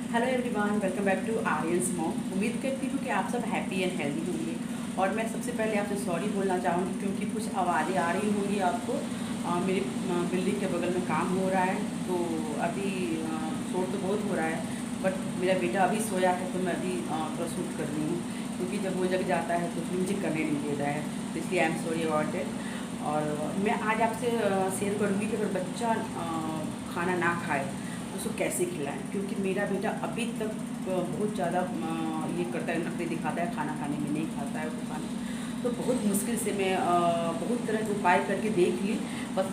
Hello everyone, welcome back to Aryan's mom. उम्मीद करती हूँ कि आप सब हैप्पी एंड हेल्दी होंगे। और मैं सबसे पहले आपसे सॉरी बोलना चाहूँगी क्योंकि कुछ आवाज़ें आ रही होंगी आपको। मेरी बिल्डिंग के बगल में काम हो रहा है, तो अभी शोर तो बहुत हो रहा है। बट मेरा बेटा अभी सोया है तो मैं अभी थोड़ा शूट कर रही हूँ, क्योंकि जब वो जग जाता है तो फिर मुझे करने नहीं देता है, तो इसलिए I am sorry about it. और मैं आज आपसे शेयर करूँगी कि अगर बच्चा खाना ना खाए तो उसको कैसे खिलाएं, क्योंकि मेरा बेटा अभी तक बहुत ज़्यादा ये करता है, नखरे दिखाता है, खाना खाने में नहीं खाता है वो खाना। तो बहुत मुश्किल से मैं बहुत तरह के उपाय करके देख ली, बस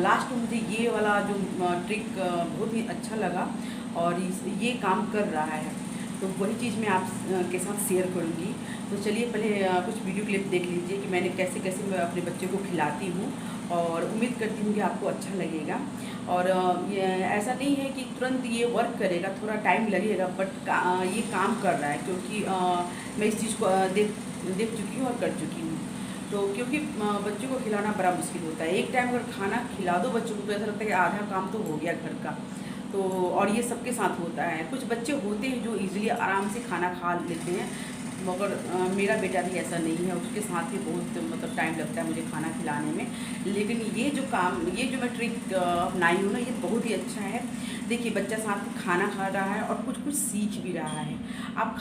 लास्ट में मुझे ये वाला जो ट्रिक बहुत ही अच्छा लगा और ये काम कर रहा है। तो वही चीज़ मैं आप के साथ शेयर करूँगी। तो चलिए पहले कुछ वीडियो क्लिप देख लीजिए कि मैंने कैसे कैसे मैं अपने बच्चे को खिलाती हूँ, और उम्मीद करती हूँ कि आपको अच्छा लगेगा। और ये ऐसा नहीं है कि तुरंत ये वर्क करेगा, थोड़ा टाइम लगेगा, बट ये काम कर रहा है, क्योंकि मैं इस चीज़ को देख चुकी हूँ और कर चुकी हूँ। तो क्योंकि बच्चों को खिलाना बड़ा मुश्किल होता है। एक टाइम अगर खाना खिला दो बच्चों को तो ऐसा लगता है कि आधा काम तो हो गया घर का। तो और ये सबके साथ होता है। कुछ बच्चे होते हैं जो इजीली आराम से खाना खा लेते हैं, मगर मेरा बेटा भी ऐसा नहीं है, उसके साथ भी बहुत मतलब टाइम लगता है मुझे खाना खिलाने में। लेकिन ये जो मैं ट्रिक अपनाई हूँ ना, ये बहुत ही अच्छा है। देखिए, बच्चा साथ में खाना खा रहा है और कुछ कुछ सीख भी रहा है। आप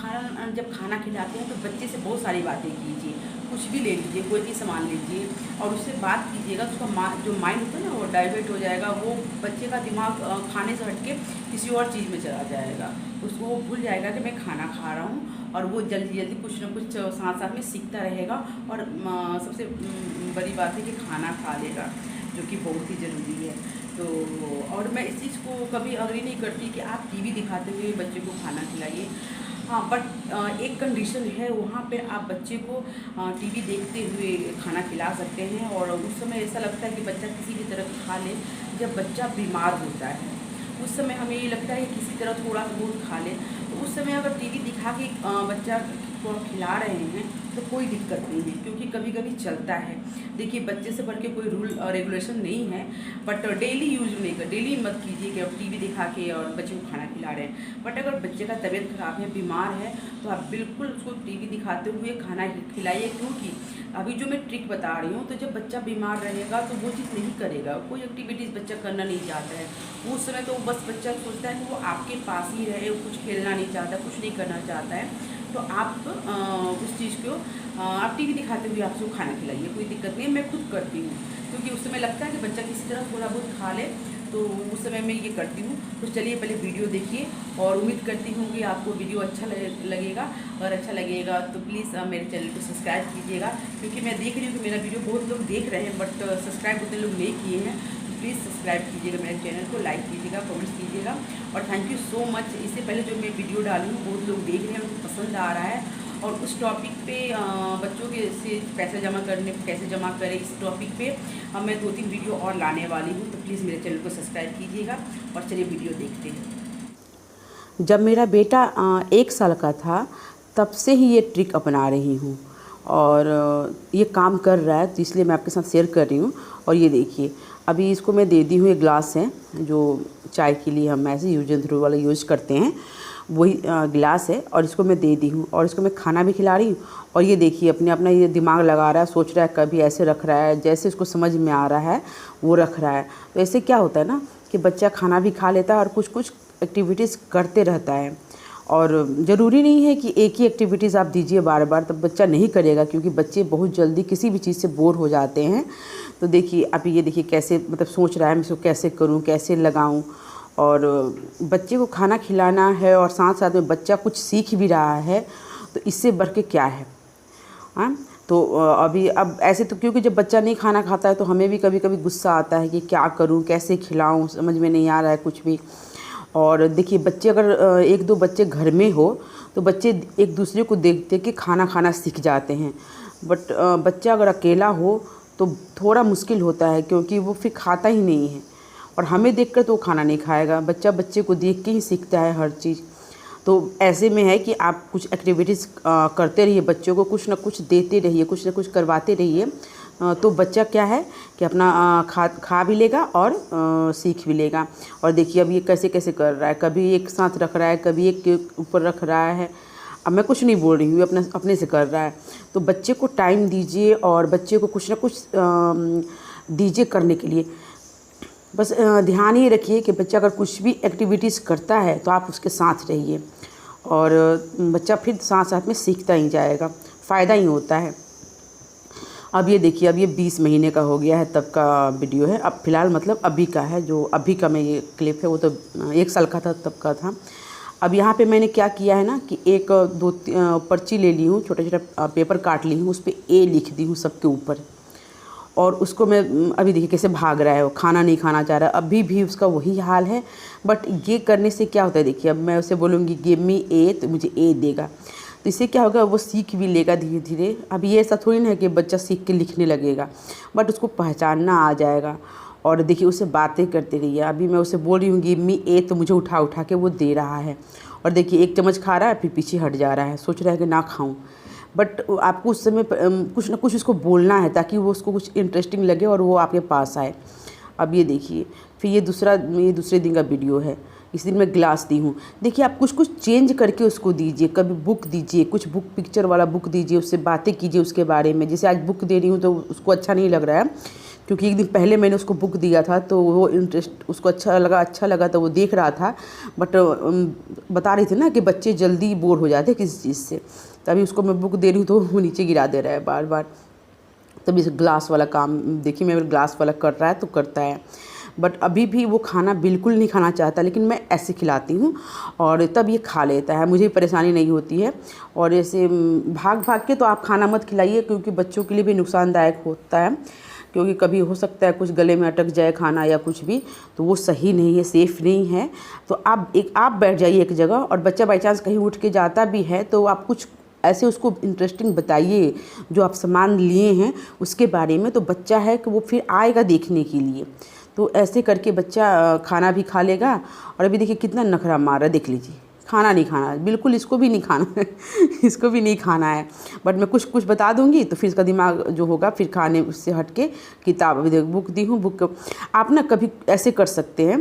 जब खाना खिलाते हैं तो बच्चे से बहुत सारी बातें कीजिए, कुछ भी ले लीजिए, कोई भी सामान लीजिए और उससे बात कीजिएगा, तो उसका जो माइंड होता है ना, वो डाइवर्ट हो जाएगा। वो बच्चे का दिमाग खाने से हट के किसी और चीज़ में चला जाएगा। उसको वो भूल जाएगा कि मैं खाना खा रहा हूँ, और वो जल्दी जल्दी कुछ ना कुछ साथ साथ में सीखता रहेगा। और सबसे बड़ी बात है कि खाना खा लेगा, जो कि बहुत ही ज़रूरी है। तो और मैं इस चीज़ को कभी अग्री नहीं करती कि आप टीवी दिखाते हुए बच्चे को खाना खिलाइए। हाँ, बट एक कंडीशन है, वहाँ पे आप बच्चे को टीवी देखते हुए खाना खिला सकते हैं। और उस समय ऐसा लगता है कि बच्चा किसी भी तरह खा ले, जब बच्चा बीमार होता है उस समय हमें ये लगता है कि किसी तरह थोड़ा सा बहुत खा ले। तो उस समय अगर टीवी दिखा के बच्चा को खिला रहे हैं तो कोई दिक्कत नहीं है, क्योंकि कभी कभी चलता है। देखिए, बच्चे से बढ़ के कोई रूल और रेगुलेशन नहीं है, बट डेली यूज नहीं कर, डेली मत कीजिए कि अब टीवी दिखा के और बच्चे को खाना खिला रहे हैं। बट अगर बच्चे का तबीयत खराब है, बीमार है, तो आप बिल्कुल उसको टीवी दिखाते हुए खाना खिलाइए। क्योंकि अभी जो मैं ट्रिक बता रही हूँ, तो जब बच्चा बीमार रहेगा तो वो चीज़ नहीं करेगा, कोई एक्टिविटीज़ बच्चा करना नहीं चाहता है। उस समय तो बस बच्चा सोचता है कि वो आपके पास ही रहे, वो कुछ खेलना नहीं चाहता, कुछ नहीं करना चाहता है। तो आप उस चीज़ को आप टीवी दिखाते हुए आप उसको खाना खिलाइए, कोई दिक्कत नहीं है। मैं खुद करती हूँ, क्योंकि उस समय लगता है कि बच्चा किसी तरह थोड़ा बहुत खा ले, तो उस समय मैं ये करती हूँ। तो चलिए पहले वीडियो देखिए, और उम्मीद करती हूँ कि आपको वीडियो अच्छा लगेगा। और अच्छा लगेगा तो प्लीज़ मेरे चैनल को सब्सक्राइब कीजिएगा, क्योंकि मैं देख रही हूँ कि मेरा वीडियो बहुत लोग देख रहे हैं, बट सब्सक्राइब उतने लोग नहीं किए हैं। प्लीज़ सब्सक्राइब कीजिएगा मेरे चैनल को, लाइक कीजिएगा, कमेंट्स कीजिएगा। और थैंक यू सो मच। इससे पहले जो मैं वीडियो डाली हूँ बहुत लोग देख रहे हैं, उनको पसंद आ रहा है। और उस टॉपिक पे बच्चों के से पैसे जमा करने, कैसे जमा करें, इस टॉपिक पे मैं 2-3 वीडियो और लाने वाली हूँ। तो प्लीज़ मेरे चैनल को सब्सक्राइब कीजिएगा, और चलिए वीडियो देखते हैं। जब मेरा बेटा 1 साल का था, तब से ही ये ट्रिक अपना रही हूँ और ये काम कर रहा है, तो इसलिए मैं आपके साथ शेयर कर रही हूँ। और ये देखिए, अभी इसको मैं दे दी हूँ, एक ग्लास है जो चाय के लिए हम ऐसे यूज एंड थ्रो वाला यूज़ करते हैं, वही गिलास है, और इसको मैं दे दी हूँ और इसको मैं खाना भी खिला रही हूँ। और ये देखिए, अपने अपना ये दिमाग लगा रहा है, सोच रहा है, कभी ऐसे रख रहा है, जैसे इसको समझ में आ रहा है वो रख रहा है। तो ऐसे क्या होता है ना कि बच्चा खाना भी खा लेता है और कुछ कुछ एक्टिविटीज़ करते रहता है। और ज़रूरी नहीं है कि एक ही एक्टिविटीज़ आप दीजिए बार बार, तब बच्चा नहीं करेगा, क्योंकि बच्चे बहुत जल्दी किसी भी चीज़ से बोर हो जाते हैं। तो देखिए, आप ये देखिए कैसे मतलब सोच रहा है मैं इसको कैसे करूं, कैसे लगाऊं। और बच्चे को खाना खिलाना है और साथ साथ में बच्चा कुछ सीख भी रहा है, तो इससे बढ़ के क्या है। हाँ, तो अभी अब ऐसे तो, क्योंकि जब बच्चा नहीं खाना खाता है तो हमें भी कभी कभी गुस्सा आता है कि क्या करूं, कैसे खिलाऊं, समझ में नहीं आ रहा है कुछ भी। और देखिए, बच्चे अगर 1-2 बच्चे घर में हो तो बच्चे एक दूसरे को देख देख के खाना खाना सीख जाते हैं। बट बच्चा अगर अकेला हो तो थोड़ा मुश्किल होता है, क्योंकि वो फिर खाता ही नहीं है, और हमें देखकर तो वो खाना नहीं खाएगा। बच्चा बच्चे को देख के ही सीखता है हर चीज़। तो ऐसे में है कि आप कुछ एक्टिविटीज़ करते रहिए, बच्चों को कुछ ना कुछ देते रहिए, कुछ ना कुछ करवाते रहिए, तो बच्चा क्या है कि अपना खा भी लेगा और सीख भी लेगा। और देखिए अब ये कैसे कैसे कर रहा है, कभी एक साथ रख रहा है, कभी एक के ऊपर रख रहा है। अब मैं कुछ नहीं बोल रही हूँ, अपने अपने से कर रहा है। तो बच्चे को टाइम दीजिए और बच्चे को कुछ ना कुछ दीजिए करने के लिए। बस ध्यान ये रखिए कि बच्चा अगर कुछ भी एक्टिविटीज़ करता है तो आप उसके साथ रहिए, और बच्चा फिर साथ साथ में सीखता ही जाएगा, फ़ायदा ही होता है। अब ये देखिए, अब ये 20 महीने का हो गया है तब का वीडियो है। अब फ़िलहाल मतलब अभी का है, जो अभी का मैं ये क्लिप है, वो तो 1 साल का था तब का था। अब यहाँ पे मैंने क्या किया है ना कि एक दो पर्ची ले ली हूँ, छोटा छोटा पेपर काट ली हूँ, उस पर ए लिख दी हूँ सबके ऊपर। और उसको मैं अभी देखिए कैसे भाग रहा है, वो खाना नहीं खाना चाह रहा है, अभी भी उसका वही हाल है। बट ये करने से क्या होता है, देखिए अब मैं उसे बोलूँगी गिव मी ए, तो मुझे ए देगा। तो इससे क्या होगा, वो सीख भी लेगा धीरे धीरे। अब ये ऐसा थोड़ी ना है कि बच्चा सीख के लिखने लगेगा, बट उसको पहचानना आ जाएगा। और देखिए उससे बातें करते रहिए। अभी मैं उसे बोल रही हूँ गिव मी ए, तो मुझे उठा उठा के वो दे रहा है। और देखिए 1 चम्मच खा रहा है, फिर पीछे हट जा रहा है, सोच रहा है कि ना खाऊं। बट आपको उस समय कुछ ना कुछ उसको बोलना है ताकि वो उसको कुछ इंटरेस्टिंग लगे और वो आपके पास आए। अब ये देखिए, फिर ये दूसरे दिन का वीडियो है। इस दिन मैं ग्लास दी हूँ। देखिए आप कुछ कुछ चेंज करके उसको दीजिए, कभी बुक दीजिए, कुछ बुक पिक्चर वाला बुक दीजिए, उससे बातें कीजिए उसके बारे में। जैसे आज बुक दे रही हूँ तो उसको अच्छा नहीं लग रहा है, क्योंकि 1 दिन पहले मैंने उसको बुक दिया था, तो वो इंटरेस्ट उसको अच्छा लगा तो वो देख रहा था। बट बता रही थी ना कि बच्चे जल्दी बोर हो जाते हैं किसी चीज़ से। तभी उसको मैं बुक दे रही हूँ तो वो नीचे गिरा दे रहा है बार बार। तभी इस ग्लास वाला काम देखिए, मैं ग्लास वाला कर रहा है तो करता है। बट अभी भी वो खाना बिल्कुल नहीं खाना चाहता, लेकिन मैं ऐसे खिलाती हूँ और तब ये खा लेता है, मुझे परेशानी नहीं होती है। और ऐसे भाग भाग के तो आप खाना मत खिलाइए, क्योंकि बच्चों के लिए भी नुकसानदायक होता है। क्योंकि कभी हो सकता है कुछ गले में अटक जाए खाना या कुछ भी, तो वो सही नहीं है, सेफ़ नहीं है। तो आप बैठ जाइए एक जगह, और बच्चा बाई चांस कहीं उठ के जाता भी है तो आप कुछ ऐसे उसको इंटरेस्टिंग बताइए जो आप सामान लिए हैं उसके बारे में, तो बच्चा है कि वो फिर आएगा देखने के लिए। तो ऐसे करके बच्चा खाना भी खा लेगा। और अभी देखिए कितना नखरा मार रहा है, देख लीजिए, खाना नहीं खाना बिल्कुल, इसको भी नहीं खाना है इसको भी नहीं खाना है। बट मैं कुछ कुछ बता दूंगी तो फिर इसका दिमाग जो होगा फिर खाने उससे हट के किताब, अभी देखो बुक दी हूँ, बुक आप ना कभी ऐसे कर सकते हैं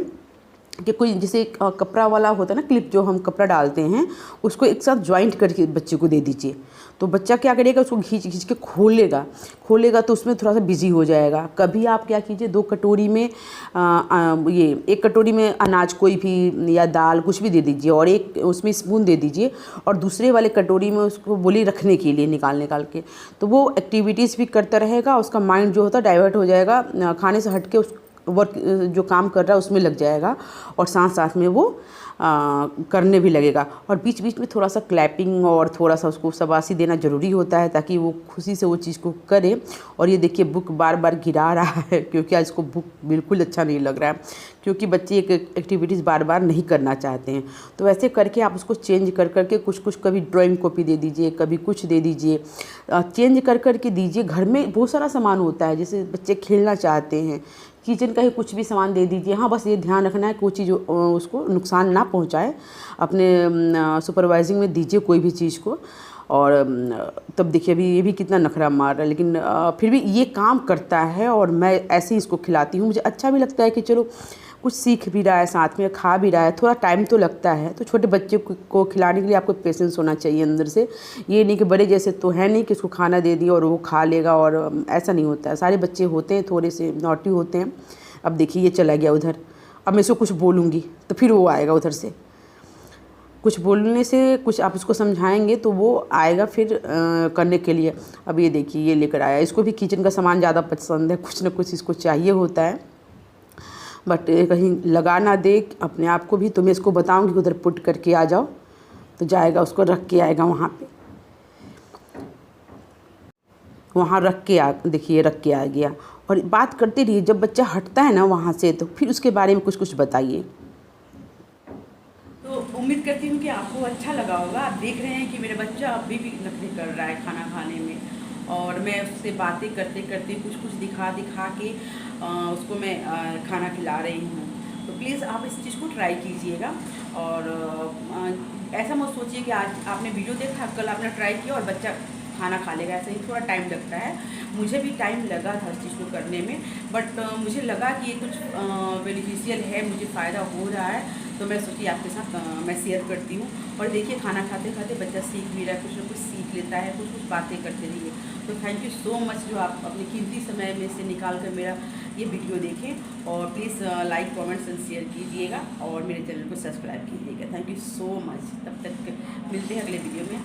कि कोई जैसे कपड़ा वाला होता है ना, क्लिप जो हम कपड़ा डालते हैं, उसको एक साथ जॉइंट करके बच्चे को दे दीजिए। तो बच्चा क्या करेगा, उसको खींच खींच के खोलेगा तो उसमें थोड़ा सा बिजी हो जाएगा। कभी आप क्या कीजिए, 2 कटोरी में ये 1 कटोरी में अनाज कोई भी या दाल कुछ भी दे दीजिए, और एक उसमें स्पून दे दीजिए, और दूसरे वाले कटोरी में उसको बोलिए रखने के लिए निकाल के। तो वो एक्टिविटीज़ भी करता रहेगा, उसका माइंड जो होता है डाइवर्ट हो जाएगा, खाने से हट के उस वर्क जो काम कर रहा है उसमें लग जाएगा, और साथ साथ में वो करने भी लगेगा। और बीच बीच में थोड़ा सा क्लैपिंग और थोड़ा सा उसको शाबाशी देना ज़रूरी होता है, ताकि वो खुशी से वो चीज़ को करे। और ये देखिए बुक बार बार गिरा रहा है, क्योंकि आज इसको बुक बिल्कुल अच्छा नहीं लग रहा है, क्योंकि बच्चे एक एक्टिविटीज़ बार बार नहीं करना चाहते हैं। तो ऐसे करके आप उसको चेंज कर करके कुछ कभी ड्राइंग कॉपी दे दीजिए, कभी कुछ दे दीजिए, चेंज कर करके दीजिए। घर में बहुत सारा सामान होता है, जैसे बच्चे खेलना चाहते हैं, किचन का ही कुछ भी सामान दे दीजिए। हाँ, बस ये ध्यान रखना है कोई चीज़ उसको नुकसान ना पहुंचाए। अपने सुपरवाइजिंग में दीजिए कोई भी चीज़ को। और तब देखिए अभी ये भी कितना नखरा मार रहा है, लेकिन फिर भी ये काम करता है, और मैं ऐसे ही इसको खिलाती हूँ। मुझे अच्छा भी लगता है कि चलो कुछ सीख भी रहा है, साथ में खा भी रहा है। थोड़ा टाइम तो लगता है, तो छोटे बच्चे को खिलाने के लिए आपको पेशेंस होना चाहिए अंदर से। ये नहीं कि बड़े जैसे तो है नहीं कि उसको खाना दे दिया और वो खा लेगा, और ऐसा नहीं होता है। सारे बच्चे होते हैं थोड़े से नॉटी होते हैं। अब देखिए ये चला गया उधर, अब मैं इसको कुछ बोलूँगी तो फिर वो आएगा उधर से। कुछ बोलने से कुछ आप उसको समझाएंगे तो वो आएगा फिर करने के लिए। अब ये देखिए ये लेकर आया, इसको भी किचन का सामान ज़्यादा पसंद है, कुछ ना कुछ इसको चाहिए होता है। बट कहीं लगा ना दे अपने आप को भी, तो मैं इसको बताऊंगी कि उधर पुट करके आ जाओ, तो जाएगा, उसको रख के आएगा वहाँ पे, वहाँ रख के देखिए रख के आ गया। और बात करते रहिए, जब बच्चा हटता है ना वहाँ से तो फिर उसके बारे में कुछ कुछ बताइए। तो उम्मीद करती हूँ कि आपको अच्छा लगा होगा। आप देख रहे हैं कि मेरा बच्चा अभी भी नखरे कर रहा है खाना खाने में, और मैं उससे बातें करते करते कुछ कुछ दिखा के उसको मैं खाना खिला रही हूँ। तो प्लीज़ आप इस चीज़ को ट्राई कीजिएगा। और ऐसा मत सोचिए कि आज आपने वीडियो देखा, कल आपने ट्राई किया और बच्चा खाना खा लेगा। ऐसा ही थोड़ा टाइम लगता है, मुझे भी टाइम लगा था इस चीज़ को करने में, बट मुझे लगा कि ये कुछ बेनिफिशियल है, मुझे फ़ायदा हो रहा है, तो मैं सोची आपके साथ मैं शेयर करती हूँ। और देखिए खाना खाते खाते बच्चा सीख भी रहा है, कुछ ना कुछ सीख लेता है, कुछ कुछ बातें करते रहिए। तो थैंक यू सो मच जो आप अपने कीमती समय में से निकाल कर मेरा ये वीडियो देखें, और please like comments and share कीजिएगा और मेरे चैनल को सब्सक्राइब कीजिएगा। Thank you so much. तब तक मिलते हैं अगले वीडियो में।